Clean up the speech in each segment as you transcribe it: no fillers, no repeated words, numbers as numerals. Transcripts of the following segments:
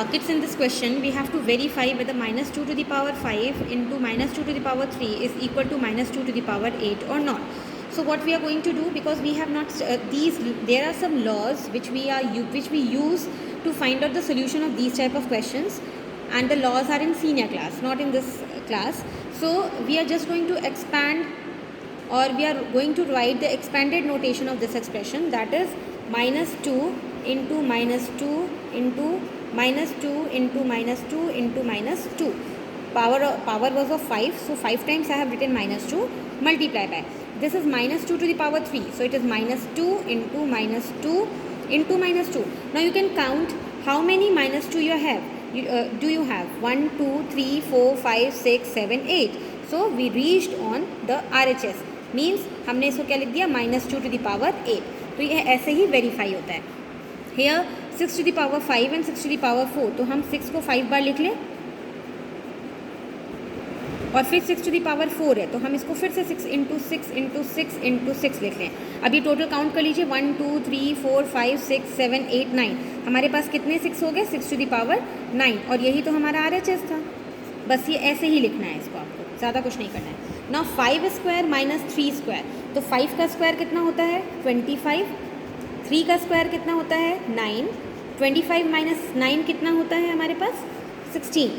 kids, in this question we have to verify whether minus 2 to the power 5 into minus 2 to the power 3 is equal to minus 2 to the power 8 or not. So what we are going to do, because we have not there are some laws which we use to find out the solution of these type of questions, and the laws are in senior class, not in this class. So we are just going to expand, or we are going to write the expanded notation of this expression, that is minus 2 into minus 2 into minus 2 into minus 2 into minus 2. Power was of 5, so 5 times I have written minus 2, multiply by, this is minus 2 to the power 3, so it is minus 2 into minus 2 into minus 2. Now you can count how many minus 2 you have. Do you have 1, 2, 3, 4, 5, 6, 7, 8. So we reached on the RHS, means हमने इसको क्या लिख दिया, minus 2 to the power 8. तो ये ऐसे ही verify होता है. Here 6 to the power 5 and 6 to the power 4, तो हम 6 को 5 बार लिख लें, और फिर 6 टू द पावर 4 है तो हम इसको फिर से 6 इंटू 6 इंटू 6 इंटू 6 लिख लें. अब ये टोटल काउंट कर लीजिए, 1, 2, 3, 4, 5, 6, 7, 8, 9. हमारे पास कितने 6 हो गए, 6 टू द पावर 9, और यही तो हमारा RHS था. बस ये ऐसे ही लिखना है इसको, आपको ज़्यादा कुछ नहीं करना है. नाउ 5 स्क्वायर माइनस 3 स्क्वायर, तो 5 का स्क्वायर कितना होता है 25, 3 का स्क्वायर कितना होता है 9, 25 माइनस 9 कितना होता है हमारे पास 16.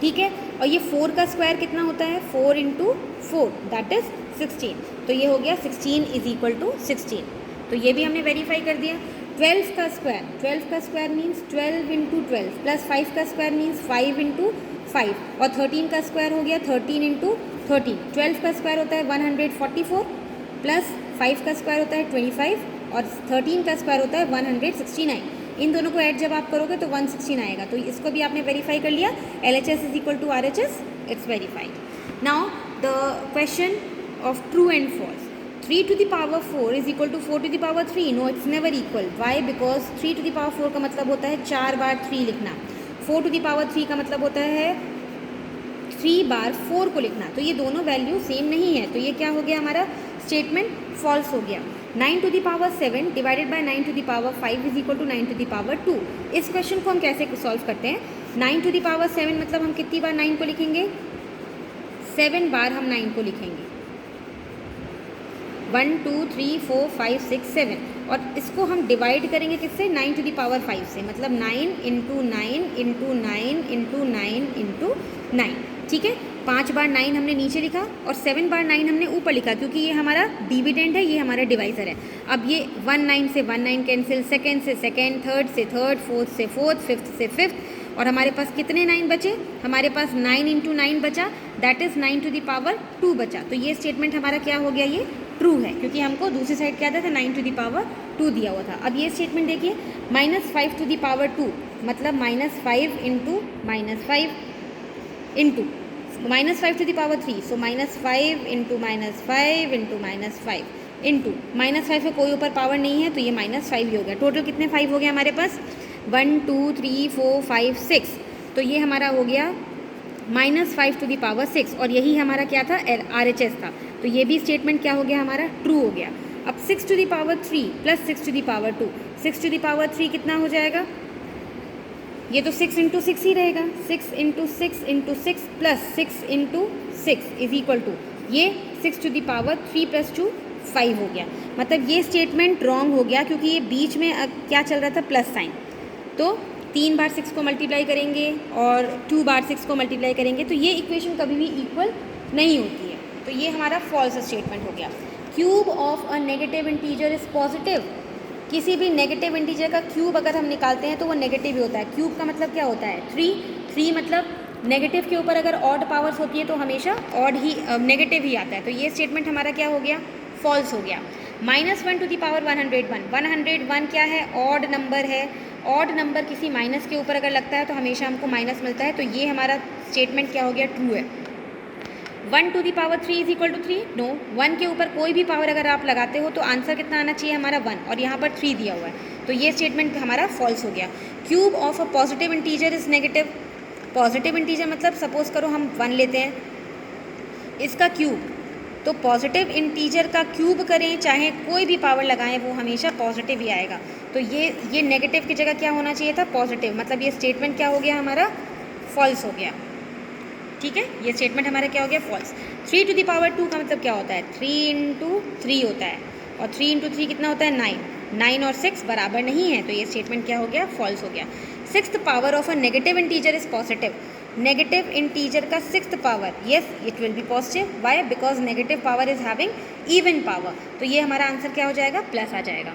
ठीक है, और ये 4 का स्क्वायर कितना होता है 4 इंटू 4, दैट इज 16. तो ये हो गया 16 इज इक्वल टू 16. तो ये भी हमने वेरीफाई कर दिया. 12 का स्क्वायर मीन्स 12 इंटू 12 प्लस 5 का स्क्वायर मीन्स 5 इंटू 5, और 13 का स्क्वायर हो गया 13 इंटू 13. 12 का स्क्वायर होता है 144 प्लस 5 का स्क्वायर होता है 25, और 13 का स्क्वायर होता है 169. इन दोनों को ऐड जब आप करोगे तो 116 आएगा. तो इसको भी आपने वेरीफाई कर लिया. LHS is equal to RHS, it's verified. Now the question of true and false. 3 to the power 4 is equal to 4 to the power 3. No, it's never equal. Why? Because 3 to the power 4 का मतलब होता है 4 बार 3 लिखना. 4 to the power 3 का मतलब होता है 3 बार 4 को लिखना. तो ये दोनों वैल्यू सेम नहीं है, तो ये क्या हो गया हमारा स्टेटमेंट फॉल्स हो गया. 9 to the power 7 divided by 9 to the power 5 is equal to 9 to the power 2. इस क्वेश्चन को हम कैसे सॉल्व करते हैं. 9 to the power 7 मतलब हम कितनी बार 9 को लिखेंगे, 7 बार हम 9 को लिखेंगे. 1, 2, 3, 4, 5, 6, 7, और इसको हम डिवाइड करेंगे किससे, 9 to the power 5 से, मतलब 9 इंटू 9 इंटू 9 इंटू 9 इंटू 9. ठीक है, 5 बार 9 हमने नीचे लिखा और 7 बार 9 हमने ऊपर लिखा, क्योंकि ये हमारा डिविडेंड है, ये हमारा डिवाइज़र है. अब ये 1 9 से 1 9 कैंसिल, सेकेंड से सेकेंड, थर्ड से थर्ड, फोर्थ से फोर्थ, फिफ्थ से फिफ्थ, और हमारे पास कितने 9 बचे, हमारे पास 9 इंटू 9 बचा, that is 9 to the power 2 बचा. तो ये स्टेटमेंट हमारा क्या हो गया, ये ट्रू है, क्योंकि हमको दूसरी साइड क्या था 9 to the power 2 दिया हुआ था. अब ये स्टेटमेंट देखिए, -5 to the power 2 मतलब -5 into -5 into -5 to the power 3, so -5 into -5 into -5 into -5 में कोई ऊपर पावर नहीं है, तो ये -5 ही हो गया. टोटल कितने 5 हो गए हमारे पास, 1, 2, 3, 4, 5, 6. तो ये हमारा हो गया -5 to the power 6, और यही हमारा क्या था RHS था. तो ये भी स्टेटमेंट क्या हो गया हमारा, ट्रू हो गया. अब 6 to the power 3 plus 6 to the power 2, 6 to the power 3 कितना हो जाएगा, ये तो 6 इंटू 6 ही रहेगा. 6 into 6 into 6 plus 6 into 6 is equal to, ये 6 to the power 3 प्लस 2 5 हो गया. मतलब ये स्टेटमेंट रॉन्ग हो गया, क्योंकि ये बीच में क्या चल रहा था, प्लस साइन. तो 3 बार 6 को मल्टीप्लाई करेंगे और 2 बार 6 को मल्टीप्लाई करेंगे, तो ये इक्वेशन कभी भी इक्वल नहीं होती है. तो ये हमारा फॉल्स स्टेटमेंट हो गया. Cube of a negative integer is positive. किसी भी नेगेटिव इंटीजर का क्यूब अगर हम निकालते हैं तो वो नेगेटिव ही होता है. क्यूब का मतलब क्या होता है, 3 मतलब नेगेटिव के ऊपर अगर ऑड पावर्स होती है तो हमेशा ऑड ही नेगेटिव ही आता है. तो ये स्टेटमेंट हमारा क्या हो गया, फॉल्स हो गया. -1 to the power 101, 101 क्या है, ऑड नंबर है. ऑड नंबर किसी माइनस के ऊपर अगर लगता है तो हमेशा हमको माइनस मिलता है. तो ये हमारा स्टेटमेंट क्या हो गया, ट्रू है. 1 to the power 3 is equal to 3, no. 1 के ऊपर कोई भी पावर अगर आप लगाते हो तो आंसर कितना आना चाहिए हमारा 1, और यहाँ पर 3 दिया हुआ है. तो ये स्टेटमेंट हमारा फॉल्स हो गया. Cube of a positive integer is negative. Positive integer मतलब सपोज करो हम 1 लेते हैं, इसका क्यूब तो पॉजिटिव इंटीजर का क्यूब करें चाहे कोई भी पावर लगाएं वो हमेशा पॉजिटिव ही आएगा। तो ये नेगेटिव की जगह क्या होना चाहिए था, पॉजिटिव, मतलब ये स्टेटमेंट क्या हो गया हमारा, फॉल्स हो गया। ठीक है, ये स्टेटमेंट हमारा क्या हो गया, फॉल्स। 3 टू द पावर 2 का मतलब क्या होता है, 3 इंटू 3 होता है, और 3 इंटू 3 कितना होता है, 9। 9 और 6 बराबर नहीं है, तो ये स्टेटमेंट क्या हो गया, फॉल्स हो गया। 6th power of a negative integer is positive. Negative integer का 6th power, yes it will be positive, why, because negative power is having even power, तो ये हमारा आंसर क्या हो जाएगा, प्लस आ जाएगा।